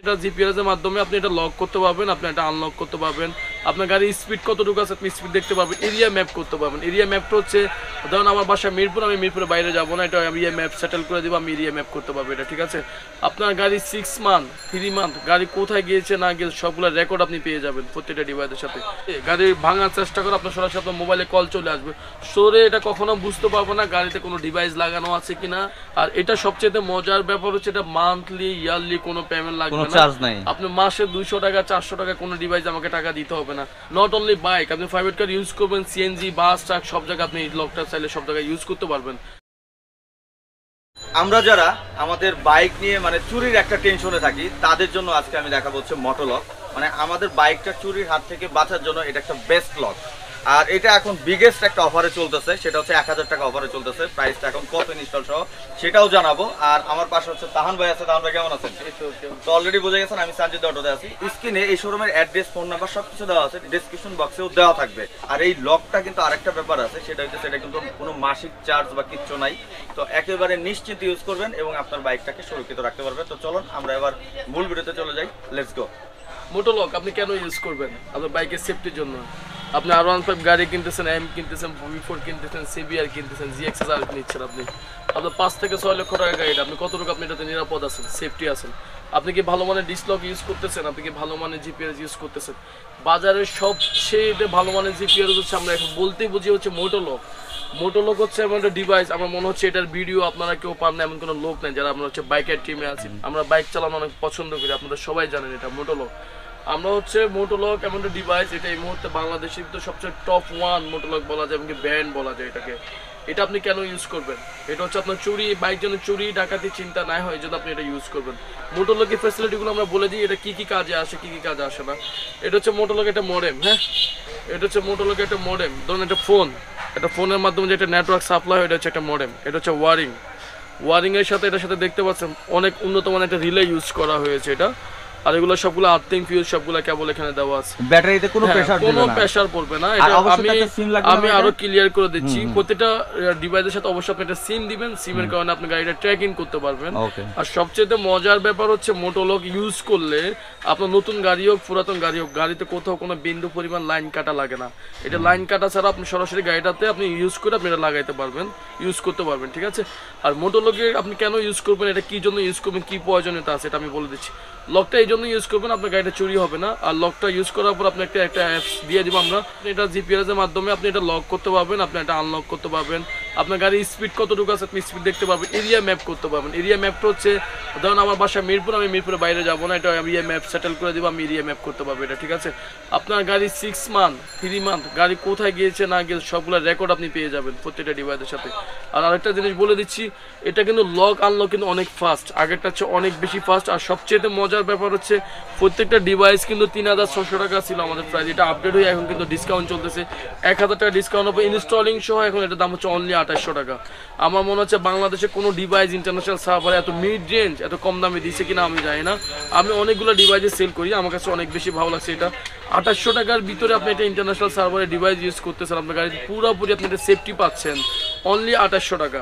এটা জিপিএস এর মাধ্যমে আপনি এটা লক করতে পারবেন, আপনি এটা আনলক করতে পারবেন, আপনার গাড়ির স্পিড কতটুকু আছে আপনি স্পিড দেখতে পারবেন, এরিয়া ম্যাপ করতে পারবেন। এরিয়া ম্যাপটা হচ্ছে ধরুন আমার বাসা মিরপুর, আমি মিরপুরের বাইরে যাবো না, এটা আমি এরিয়া ম্যাপ সেটেল করে দিব, আমি এরিয়া ম্যাপ করতে পারবো এটা, ঠিক আছে। আপনার গাড়ি 6 মান্থ 3 মান্থ গাড়ি কোথায় গিয়েছে না গিয়েছে সবগুলো রেকর্ড আপনি পেয়ে যাবেন প্রত্যেকটা ডিভাইসের সাথে। গাড়ি ভাঙার চেষ্টা করে আপনার সরাসরি আপনার মোবাইলে কল চলে আসবে, স্টোরে এটা কখনো বুঝতে পারবো না গাড়িতে কোনো ডিভাইস লাগানো আছে কিনা। আর এটা সবচেয়ে মজার ব্যাপার হচ্ছে এটা মান্থলি ইয়ারলি কোনো পেমেন্ট লাগবে না, আপনি মাসে 200 টাকা 400 টাকা কোনো ডিভাইস আমাকে টাকা দিতে হবে না। নট অনলি বাইক, আপনি প্রাইভেট কার ইউজ করবেন, সিএনজি বাস ট্রাক সব জায়গায় আপনি লকটা চাইলে সব জায়গায় ইউজ করতে পারবেন। আমরা যারা আমাদের বাইক নিয়ে মানে চুরির একটা টেনশনে থাকি তাদের জন্য আজকে আমি দেখাবো হচ্ছে মটোলক। মানে আমাদের বাইকটা চুরির হাত থেকে বাঁচার জন্য এটা একটা বেস্ট লক। আর এটা এখন বিগেস্ট একটা অফারে চলতেছে, সেটা হচ্ছে 1000 টাকা অফারে চলতেছে। প্রাইসটা এখন কত ইনস্টল সহ সেটাও জানাবো। আর আমার পাশে হচ্ছে তাহান ভাই আছে। তাহান ভাই কেমন আছেন? তো অলরেডি বুঝে গেছেন আমি সানজিদা অটোতে আছি। স্ক্রিনে এই শোরুমের অ্যাড্রেস, ফোন নাম্বার সবকিছু দেওয়া আছে, ডেসক্রিপশন বক্সেও দেওয়া থাকবে। আর এই লকটা কিন্তু আরেকটা ব্যাপার আছে, সেটা হচ্ছে সেটা কিন্তু কোনো মাসিক চার্জ বা কিচ্ছু নাই। তো একেবারে নিশ্চিত ইউজ করবেন এবং আপনার বাইকটাকে সুরক্ষিত রাখতে পারবেন। তো চলুন আমরা এবার মূল ভিডিওতে চলে যাই, লেটস গো। মোটোলক আপনি কেন ইউজ করবেন? আপনার বাইকের সেফটির জন্য। আপনি R15 গাড়ি কিনতেছেন, এম কিনতেছেন, V4 কিনতেছেন, সিবিআর কিনতেছেন, জিএক্সআর নিচ্ছেন, আপনি আপনার 5 থেকে 6 লক্ষ টাকা গাড়িটা, আপনি কতটুকু আপনি এটাতে নিরাপদ আছেন, সেফটি আছেন? আপনি কি ভালো মানের ডিসলক ইউজ করতেছেন? আপনি কি ভালো মানের জিপিএস ইউজ করতেছেন? বাজারের সবচেয়ে ভালো মানের জিপিএস হচ্ছে আমরা এখন বলতেই বুঝি হচ্ছে মোটোলক। মোটোলক হচ্ছে এমন একটা ডিভাইস, আমার মনে হচ্ছে এটার ভিডিও আপনারা কেউ পান না এমন কোনো লোক নেই যারা আমরা হচ্ছে বাইকের টিমে আছি। আমরা বাইক চালানো অনেক পছন্দ করি, আপনারা সবাই জানেন এটা মোটোলক। আমরা হচ্ছে মোটোলক এমন একটা ডিভাইস, এটা এই মুহূর্তে বাংলাদেশের ভিতরে সবচেয়ে টপ 1 মোটোলক বলা যায়, এমনকি ব্র্যান্ড বলা যায় এটাকে। এটা আপনি কেন ইউজ করবেন? এটা হচ্ছে আপনার চুরি, বাইক যেন চুরি ডাকাতি চিন্তা না হয় যদি আপনি এটা ইউজ করবেন। মোটোলকের ফ্যাসিলিটিগুলো আমরা বলে দিই, এটা কি কি কাজে আসে কি কি কাজে আসে না। এটা হচ্ছে মোটোলক একটা মডেম, হ্যাঁ এটা হচ্ছে মোটোলক একটা মডেম। ধরুন একটা ফোন, একটা ফোনের মাধ্যমে যেটা নেটওয়ার্ক সাপ্লাই হয় এটা হচ্ছে একটা মডেম। এটা হচ্ছে ওয়ারিংয়ের সাথে এটার সাথে দেখতে পাচ্ছেন অনেক উন্নত মানের একটা রিলে ইউজ করা হয়েছে এটা। আর এগুলো সবগুলো আর্থিং ফিউজ সবগুলো কেবল এখানে দেওয়া আছে, ব্যাটারিতে কোনো প্রেসার পড়বে না। এটা আমি আরো ক্লিয়ার করে দিচ্ছি, প্রত্যেকটা ডিভাইসের সাথে অবশ্যই আপনি একটা সিম দিবেন, সিমের কারণে আপনি গাড়িটা ট্র্যাকিং করতে পারবেন। আর সবচেয়ে মজার ব্যাপার হচ্ছে মোটোলক ইউজ করলে আপনার নতুন গাড়ি হোক পুরাতন গাড়ি হোক, গাড়িতে কোথাও কোনো বিন্দু পরিমাণ লাইন কাটা লাগে না। এটা লাইন কাটা ছাড়া আপনি সরাসরি গাড়িটাতে আপনি ইউজ করে আপনি এটা লাগাইতে পারবেন, ইউজ করতে পারবেন, ঠিক আছে। আর মোটোলকে আপনি কেন ইউজ করবেন, এটা কি জন্য ইউজ করবেন, কি প্রয়োজনীয়তা আছে এটা আমি বলে দিচ্ছি। লকটা এই জন্য ইউজ করবেন আপনার গাড়িটা চুরি হবে না। আর লকটা ইউজ করার পর আপনি একটা অ্যাপস দিয়ে দিব আমরা, এটা জিপিএস এর মাধ্যমে আপনি এটা লক করতে পারবেন, আপনি এটা আনলক করতে পারবেন, আপনার গাড়ির স্পিড কতটুকু আছে আপনি স্পিড দেখতে পারবেন, এরিয়া ম্যাপ করতে পারবেন। এরিয়া ম্যাপটা হচ্ছে ধরুন আমার বাসা মিরপুর, আমি মিরপুরের বাইরে যাবো না, এটা আমি এরিয়া ম্যাপ সেটেল করে দিব, আমি এরিয়া ম্যাপ করতে পারবো এটা, ঠিক আছে। আপনার গাড়ি 6 মান্থ 3 মান্থ গাড়ি কোথায় গিয়েছে না গিয়েছে সবগুলো রেকর্ড আপনি পেয়ে যাবেন প্রত্যেকটা ডিভাইসের সাথে। আর আরেকটা জিনিস বলে দিচ্ছি, এটা কিন্তু লক আনলক কিন্তু অনেক ফাস্ট, আগেরটা হচ্ছে অনেক বেশি ফাস্ট। আর সবচেয়ে মজার ব্যাপার হচ্ছে প্রত্যেকটা ডিভাইস কিন্তু 3600 টাকা ছিল আমাদের প্রাইস, এটা আপডেট হয়ে এখন কিন্তু ডিসকাউন্ট চলতেছে, 1000 টাকা ডিসকাউন্ট হবে ইনস্টলিং সহ, এখন এটার দাম হচ্ছে অনলি 2800 টাকা। আমার মনে হচ্ছে বাংলাদেশে কোনো ডিভাইস ইন্টারন্যাশনাল সার্ভারে এত মিড রেঞ্জ এত কম দামে দিচ্ছে কিনা আমি জানি না। আমি অনেকগুলো ডিভাইসে সেল করি, আমার কাছে অনেক বেশি ভালো লাগছে এটা। 2800 টাকার ভিতরে আপনি এটা ইন্টারন্যাশনাল সার্ভারে ডিভাইস ইউজ করতেছেন, আপনার গাড়িতে পুরোপুরি আপনি এটা সেফটি পাচ্ছেন অনলি 2800 টাকা।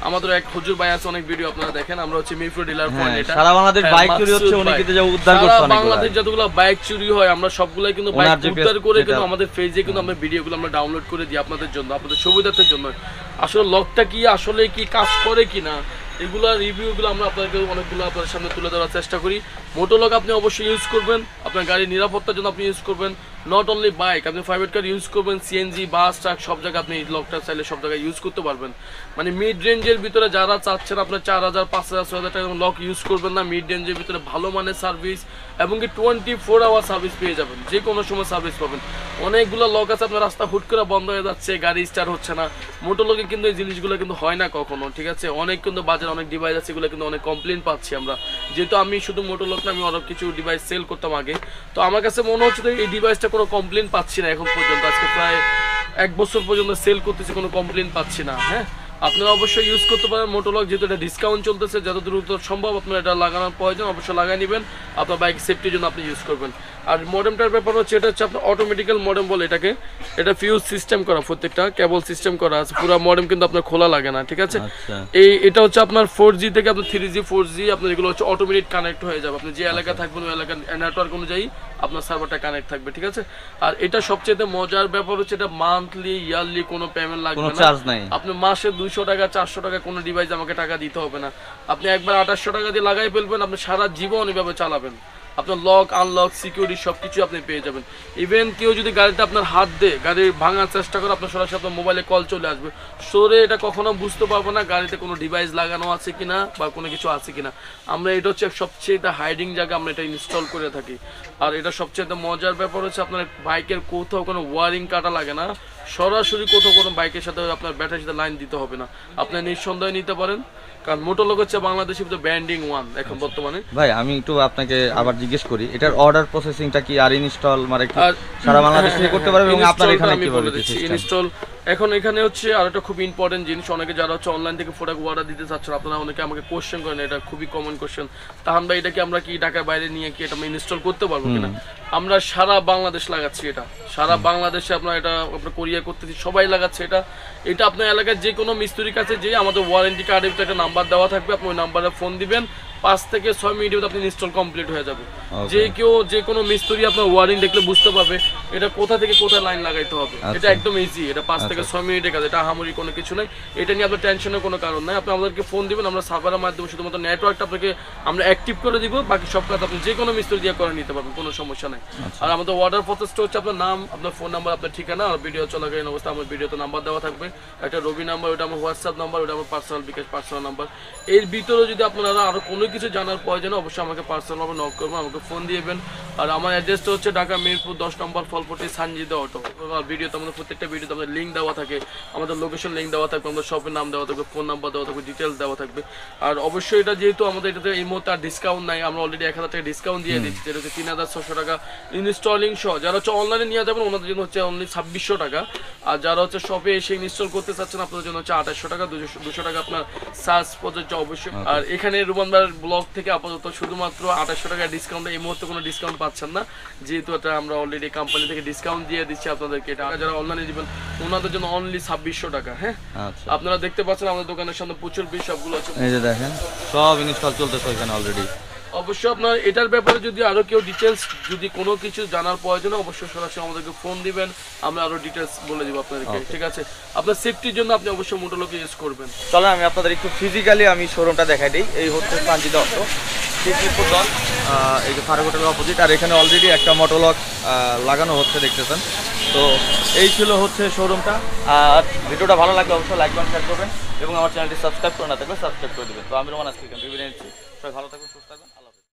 আমাদের এক হুজুর ভাই আছে, অনেক ভিডিও আপনারা দেখেন, আমরা হচ্ছে মিরপুর ডিলার পয়েন্ট, এটা সারা বাংলাদেশ বাইক চুরি হচ্ছে, উনি কিন্তু যা উদ্ধার করছে অনেকগুলো, বাংলাদেশ যতগুলো বাইক চুরি হয় আমরা সবগুলাই কিন্তু বাইক উদ্ধার করে কিন্তু আমাদের পেজে কিন্তু আমরা ভিডিওগুলো আমরা ডাউনলোড করে দিই আপনাদের জন্য, আপনাদের সুবিধার্থের জন্য। আসলে লকটা কি আসলে কি কাজ করে কিনা এগুলো রিভিউগুলো আমরা আপনাদেরকে অনেকগুলো আপনাদের সামনে তুলে ধরার চেষ্টা করি। মোটোলক আপনি অবশ্যই ইউজ করবেন, আপনার গাড়ির নিরাপত্তার জন্য আপনি ইউজ করবেন। নট অনলি বাইক, আপনি প্রাইভেট কার ইউজ করবেন, সিএনজি বাস ট্রাক সব জায়গায় আপনি লকটা চাইলে সব জায়গায় ইউজ করতে পারবেন। মানে মিড রেঞ্জের ভিতরে যারা চাচ্ছেন আপনার 4000 5000 6000 টাকা লক ইউজ করবেন না, মিড রেঞ্জের ভিতরে ভালো মানের সার্ভিস এবং কি 24 আওয়ার সার্ভিস পেয়ে যাবেন, যে কোনো সময় সার্ভিস পাবেন। অনেকগুলো লক আছে আপনার রাস্তা হুট করে বন্ধ হয়ে যাচ্ছে, গাড়ি স্টার্ট হচ্ছে না, মোটোলকে কিন্তু এই জিনিসগুলো কিন্তু হয় না কখনো, ঠিক আছে। অনেক কিন্তু বাজারে অনেক ডিভাইস আছে, এগুলো কিন্তু অনেক কমপ্লেন পাচ্ছি আমরা, যেহেতু আমি শুধু মোটোলক না আমি অনেক কিছু ডিভাইস সেল করতাম আগে, তো আমার কাছে মনে হচ্ছে যে এই ডিভাইসটা কোনো কমপ্লেন পাচ্ছি না এখন পর্যন্ত। আজকে প্রায় 1 বছর পর্যন্ত সেল করতেছি, কোনো কমপ্লেন পাচ্ছি না, হ্যাঁ। আপনারা অবশ্যই ইউজ করতে পারেন মোটোলক, যেহেতু এটা ডিসকাউন্ট চলতেছে, যত দ্রুত সম্ভব আপনারা এটা লাগানোর প্রয়োজন অবশ্যই লাগাই নেবেন, আপনার বাইক সেফটির জন্য আপনি ইউজ করবেন। আর মডেমটার ব্যাপার হচ্ছে এটা হচ্ছে আপনার অটোমেটিক্যাল মডেম বলে এটাকে, এটা ফিউজ সিস্টেম করা, প্রত্যেকটা কেবল সিস্টেম করা আছে, পুরো মডেম কিন্তু আপনার খোলা লাগে না, ঠিক আছে। এটা হচ্ছে আপনার 4G থেকে আপনার 3G 4G আপনার এগুলো হচ্ছে অটোমেটিক কানেক্ট হয়ে যাবে, আপনি যে এলাকা থাকবেন ওই এলাকার নেটওয়ার্ক অনুযায়ী আপনার সার্ভারটা কানেক্ট থাকবে, ঠিক আছে। আর এটা সবচেয়ে মজার ব্যাপার হচ্ছে এটা মান্থলি ইয়ারলি কোনো পেমেন্ট লাগবে না, চার্জ নাই। আপনি মাসে 200 টাকা 400 টাকা কোনো ডিভাইস আমাকে টাকা দিতে হবে না, আপনি একবার 2800 টাকা দিয়ে লাগাই ফেলবেন, আপনি সারা জীবন এভাবে চালাবেন, আপনার লক আনলক সিকিউরিটি সবকিছু আপনি পেয়ে যাবেন। ইভেন কেউ যদি গাড়িটা আপনার হাত দিয়ে গাড়ি ভাঙার চেষ্টা করে, আপনার সরাসরি আপনার মোবাইলে কল চলে আসবে, সরে এটা কখনো বুঝতে পারবো না গাড়িতে কোনো ডিভাইস লাগানো আছে কিনা বা কোনো কিছু আছে কিনা। আমরা এটা হচ্ছে সবচেয়ে হাইডিং জায়গা আমরা এটা ইনস্টল করে থাকি। আর এটা সবচেয়ে মজার ব্যাপার হচ্ছে আপনার বাইকের কোথাও কোনো ওয়ারিং কাটা লাগে না, সরাসরি কোথাও কোনো বাইকের সাথে আপনার ব্যাটারির সাথে লাইন দিতে হবে না, আপনি নিঃসন্দেহে নিতে পারেন, কারণ মোটোলক হচ্ছে বাংলাদেশের ভিতরে ব্র্যান্ডিং ওয়ান এখন বর্তমানে। ভাই আমি একটু আপনাকে আবার জিজ্ঞেস করি, এটার অর্ডার প্রসেসিংটা কি আর ইনস্টল মানে সারা বাংলাদেশ থেকে করতে পারবে এবং আপনার এখানে কিভাবে ইনস্টল? এখন এখানে হচ্ছে আর একটা খুব ইম্পর্টেন্ট জিনিস, অনেকে যারা হচ্ছে অনলাইন থেকে প্রোডাক্ট অর্ডার দিতে চাচ্ছেন, আপনারা অনেকে আমাকে কোশ্চেন করেন, এটা খুবই কমন কোশ্চেন, তাহান ভাই এটা কি আমরা কি ঢাকার বাইরে নিয়ে কি এটা ইনস্টল করতে পারবো কিনা? আমরা সারা বাংলাদেশ লাগাচ্ছি এটা, সারা বাংলাদেশে আপনার এটা আপনার কোরিয়ার করতেছি, সবাই লাগাচ্ছে এটা। এটা আপনার এলাকার যে কোনো মিস্ত্রির কাছে যে আমাদের ওয়ারেন্টি কার্ডের ভিতরে একটা নাম্বার দেওয়া থাকবে, আপনি ওই নাম্বারে ফোন দিবেন, 5 থেকে 6 মিনিটের আপনি ইনস্টল কমপ্লিট হয়ে যাবে। যে কেউ যে কোনো মিস্ত্রি আপনার ওয়ারিং দেখলে বুঝতে পারবে এটা কোথা থেকে কোথায় লাইন লাগাইতে হবে, এটা একদম ইজি, এটা 5 থেকে 6 মিনিটের কাজ, এটা হামুরি কোনো কিছু নাই, এটা নিয়ে আপনার টেনশনের কোনো কারণ নাই। আপনি আমাদেরকে ফোন দিবেন, আমরা সার্ভারের মাধ্যমে শুধুমাত্র নেটওয়ার্কটা আপনাকে আমরা অ্যাক্টিভ করে দিব, বাকি সব কাজ আপনি যে কোনো মিস্ত্রি দিয়ে করে নিতে পারবেন, কোনো সমস্যা নাই। আর আমাদের অর্ডার প্রসেসটা হচ্ছে আপনার নাম, আপনার ফোন নাম্বার, আপনার ঠিকানা, আর ভিডিও চলাকালীন অবস্থা আমার ভিডিওতে নাম্বার দেওয়া থাকবে, একটা রবি নাম্বার, ওটা আমার হোয়াটসঅ্যাপ নাম্বার, ওটা আমার পার্সোনাল বিকাশ পার্সোনাল নাম্বার। এর ভিতরে যদি আপনারা আরো কোনো কিছু জানার প্রয়োজন অবশ্যই আমাকে পার্সোনাল নক করবেন, আমাকে ফোন দিবেন। আর আমার অ্যাড্রেসটা হচ্ছে ঢাকা মিরপুর 10 নম্বর ফলপট্টি সানজিদা অটো। ভিডিওতে আমাদের প্রত্যেকটা ভিডিওতে আমাদের লিঙ্ক দেওয়া থাকে, আমাদের লোকেশন লিঙ্ক দেওয়া থাকবে, আমাদের শপের নাম দেওয়া থাকবে, ফোন নাম্বার দেওয়া থাকবে, ডিটেলস দেওয়া থাকবে। আর অবশ্যই এটা যেহেতু আমাদের এটাতে এই মুহূর্তে আর ডিসকাউন্ট নাই, আমরা অলরেডি 1000 টাকা ডিসকাউন্ট দিয়ে দিচ্ছি, যেটা হচ্ছে 3600 টাকা ইনস্টলিং সহ। যারা হচ্ছে অনলাইনে নিয়ে যাবেন ওনাদের জন্য হচ্ছে অনলি 2600 টাকা, আর যারা হচ্ছে শপে এসে ইনস্টল করতে চাচ্ছেন আপনাদের জন্য হচ্ছে 2800 টাকা, 200 টাকা আপনার চার্জ প্রযোজ্য অবশ্যই। আর এখানে রুমান ভাইয়ের ব্লগ থেকে আপাতত শুধুমাত্র 2800 টাকা ডিসকাউন্ট, এই মুহূর্তে কোনো ডিসকাউন্ট পাচ্ছেন না, যেহেতু এটা আমরা অলরেডি কোম্পানি থেকে ডিসকাউন্ট দিয়ে দিচ্ছি আপনাদেরকে। এটা যারা অনলাইনে দিবেন ওনাদের জন্য অনলি 2600 টাকা। হ্যাঁ, আপনারা দেখতে পাচ্ছেন আমাদের দোকানের সামনে প্রচুর বেশ সবগুলো আছে, এই যে দেখেন সব ইনস্টল চলতেছে এখানে অলরেডি। অবশ্যই আপনার এটার ব্যাপারে যদি আরো কেউ ডিটেলস যদি কোনো কিছু জানার প্রয়োজন অবশ্যই সরাসরি আমাদেরকে ফোন দিবেন, আমরা আরো ডিটেলস বলে দিব আপনাদেরকে, ঠিক আছে। আপনার সেফটির জন্য আপনি অবশ্যই মোটোলক ইউজ করবেন। চলেন আমি আপনাদের একটু ফিজিক্যালি আমি শোরুমটা দেখাই দিই। এই হচ্ছে সানজিদা অটো, এই যে ফারুক হোটেলের অপোজিট। আর এখানে অলরেডি একটা মোটোলক লাগানো হচ্ছে দেখতেছেন। তো এই ছিল হচ্ছে শোরুমটা। আর ভিডিওটা ভালো লাগলে অবশ্যই লাইক কমেন্ট শেয়ার করবেন এবং আমার চ্যানেলটি সাবস্ক্রাইব করে না থাকলে সাবস্ক্রাইব করে দেবেন। তো আমি রোমান আজকে বিদায় নিচ্ছি, সবাই ভালো থাকবেন, সুস্থ থাকবেন।